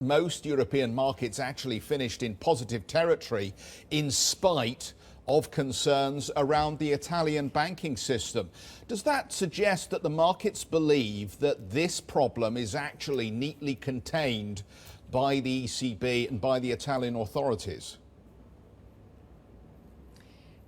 Most European markets actually finished in positive territory in spite of concerns around the Italian banking system. Does that suggest that the markets believe that this problem is actually neatly contained by the ECB and by the Italian authorities?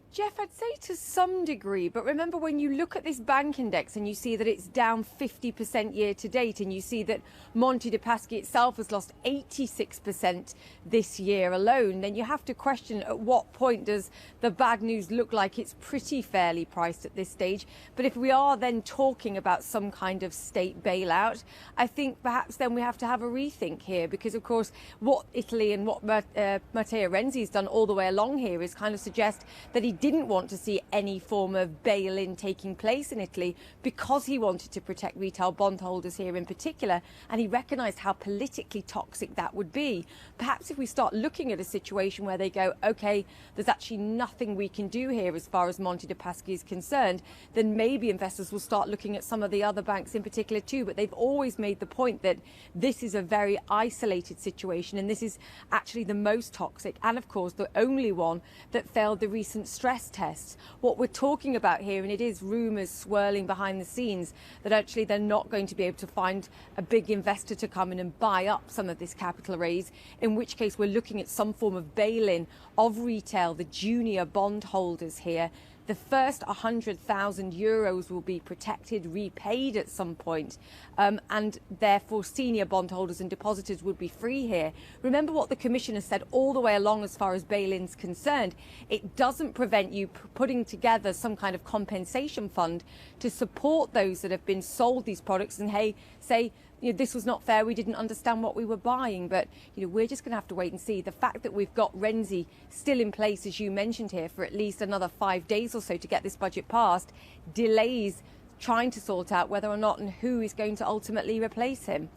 Jeff, I'd say to some degree, but remember when you look at this bank index and you see that it's down 50% year to date, and you see that Monte dei Paschi itself has lost 86% this year alone, then you have to question at what point does the bad news look like it's pretty fairly priced at this stage. But if we are then talking about some kind of state bailout, I think perhaps then we have to have a rethink here, because of course what Italy and what Matteo Renzi has done all the way along here is kind of suggest that he didn't want to see any form of bail-in taking place in Italy because he wanted to protect retail bondholders here in particular, and he recognised how politically toxic that would be. Perhaps if we start looking at a situation where they go, OK, there's actually nothing we can do here as far as Monte dei Paschi is concerned, then maybe investors will start looking at some of the other banks in particular too. But they've always made the point that this is a very isolated situation, and this is actually the most toxic and of course the only one that failed the recent stress tests. What we're talking about here, and it is rumours swirling behind the scenes, that actually they're not going to be able to find a big investor to come in and buy up some of this capital raise, in which case we're looking at some form of bail-in of retail, the junior bondholders here. The first 100,000 euros will be protected, repaid at some point, and therefore senior bondholders and depositors would be free here. Remember what the Commissioner said all the way along as far as bail-in's concerned. It doesn't prevent you putting together some kind of compensation fund to support those that have been sold these products and, hey, say, this was not fair, we didn't understand what we were buying. But we're just going to have to wait and see. The fact that we've got Renzi still in place, as you mentioned here, for at least another 5 days or so to get this budget passed, delays trying to sort out whether or not and who is going to ultimately replace him.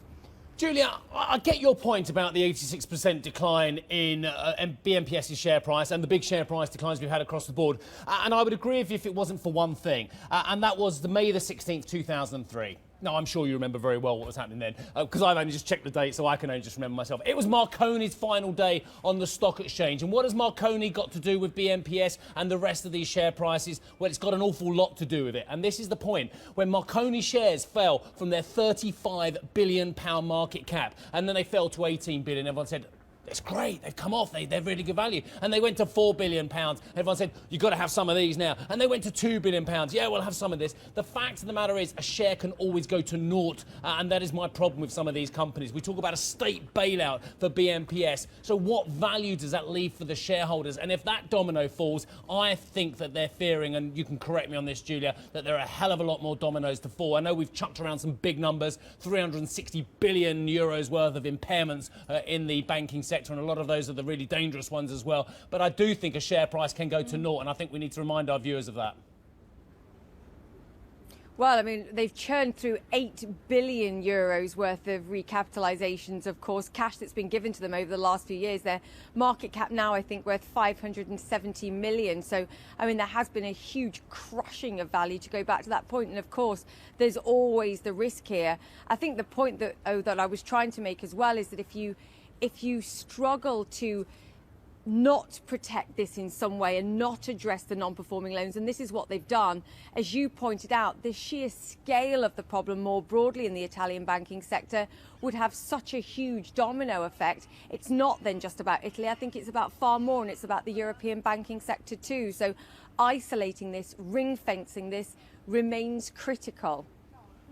Julia, I get your point about the 86% decline in BMPS's share price and the big share price declines we've had across the board. And I would agree with you if it wasn't for one thing, and that was the May the 16th, 2003. No, I'm sure you remember very well what was happening then, because I've only just checked the date, so I can only just remember myself. It was Marconi's final day on the stock exchange. And what has Marconi got to do with BMPS and the rest of these share prices? Well, it's got an awful lot to do with it. And this is the point. When Marconi shares fell from their £35 billion market cap, and then they fell to 18 billion, everyone said, it's great, they've come off, they're really good value. And they went to £4 billion. Everyone said, you've got to have some of these now. And they went to £2 billion. Yeah, we'll have some of this. The fact of the matter is, a share can always go to naught. And that is my problem with some of these companies. We talk about a state bailout for BMPS. So what value does that leave for the shareholders? And if that domino falls, I think that they're fearing, and you can correct me on this, Julia, that there are a hell of a lot more dominoes to fall. I know we've chucked around some big numbers, 360 billion euros worth of impairments in the banking sector, and a lot of those are the really dangerous ones as well. But I do think a share price can go to naught, and I think we need to remind our viewers of that. Well, I mean, they've churned through 8 billion euros worth of recapitalisations, of course, cash that's been given to them over the last few years. Their market cap now, I think, worth 570 million. So, I mean, there has been a huge crushing of value to go back to that point. And of course, there's always the risk here. I think the point that I was trying to make as well is that if you struggle to not protect this in some way and not address the non-performing loans, and this is what they've done, as you pointed out, the sheer scale of the problem more broadly in the Italian banking sector would have such a huge domino effect. It's not then just about Italy. I think it's about far more, and it's about the European banking sector too. So isolating this, ring-fencing this remains critical.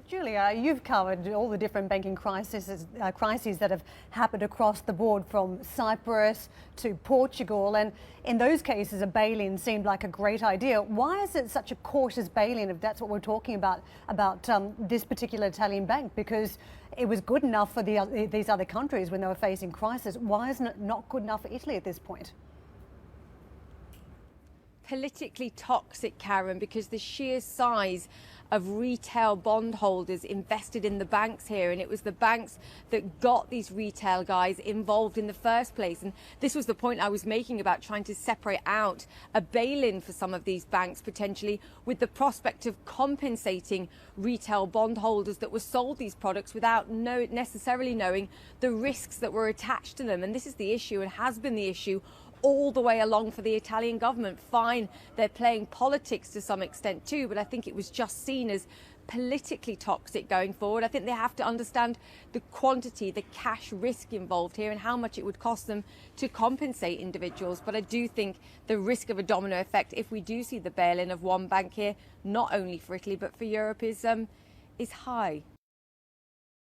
Julia, you've covered all the different banking crises that have happened across the board, from Cyprus to Portugal, and in those cases a bail-in seemed like a great idea. Why is it such a cautious bail-in, if that's what we're talking about this particular Italian bank? Because it was good enough for these other countries when they were facing crisis. Why isn't it not good enough for Italy at this point? politically toxic, Karen, because the sheer size of retail bondholders invested in the banks here, and it was the banks that got these retail guys involved in the first place. And this was the point I was making about trying to separate out a bail-in for some of these banks potentially, with the prospect of compensating retail bondholders that were sold these products without necessarily knowing the risks that were attached to them. And this is the issue, and has been the issue all the way along for the Italian government. Fine, they're playing politics to some extent too, but I think it was just seen as politically toxic going forward. I think they have to understand the quantity, the cash risk involved here, and how much it would cost them to compensate individuals. But I do think the risk of a domino effect, if we do see the bail-in of one bank here, not only for Italy but for Europe, is high.